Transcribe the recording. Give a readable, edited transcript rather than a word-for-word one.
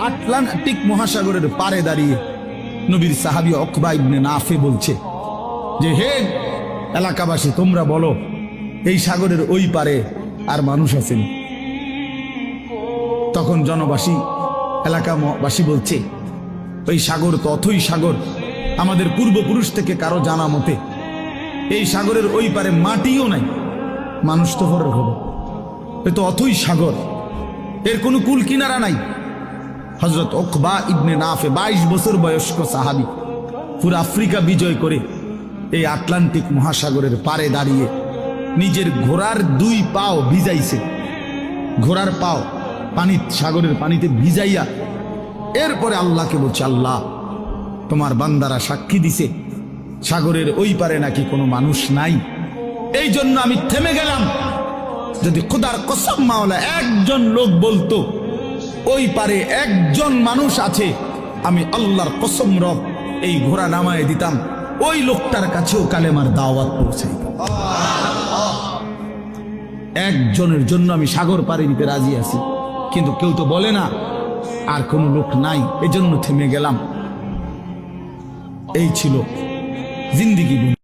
Atlantic মহাসাগরের পারে দাঁড়িয়ে নবীর সাহাবী উকবা ইবনে নাফে বলছে যে, হে এলাকাবাসী, তোমরা বলো এই সাগরের ওই পারে আর মানুষ আছেন? তখন জনবাসী, এলাকাবাসী বলছে, ওই সাগর তো অথই সাগর, আমাদের পূর্বপুরুষ থেকে কারো জানা মতে এই সাগরের ওই পারে মাটিও নাই, মানুষ তো ফরক হবে, এ তো অথই সাগর, এর কোনো কুল কিনারা নাই। হযরত উকবা ইবনে নাফে 22 বছর বয়স্ক সাহাবী, পুরো আফ্রিকা বিজয় করে এই আটলান্টিক মহাসাগরের পারে দাঁড়িয়ে নিজের ঘোড়ার 2 পাও ভিজাইছে, ঘোড়ার পাও সাগরের পানিতে ভিজাইয়া এরপরে আল্লাহকে বলছে, আল্লাহ তোমার বান্দারা সাক্ষী দিছে সাগরের ওই পারে নাকি কোনো মানুষ নাই, এই জন্য আমি থেমে গেলাম। যদি খোদার কসম মাওলা একজন লোক বলতো ওই পারে একজন মানুষ আছে, আমি আল্লাহর কসম রব এই ঘোড়া নামায় দিতাম, ওই লোকটার কাছেও কালেমার দাওয়াত পৌঁছাইত। একজনের জন্য আমি সাগর পাড়ি দিতে রাজি আছি, কিন্তু কেউ তো বলে না আর কোনো লোক নাই, এজন্য থেমে গেলাম। এই ছিল জিন্দেগি।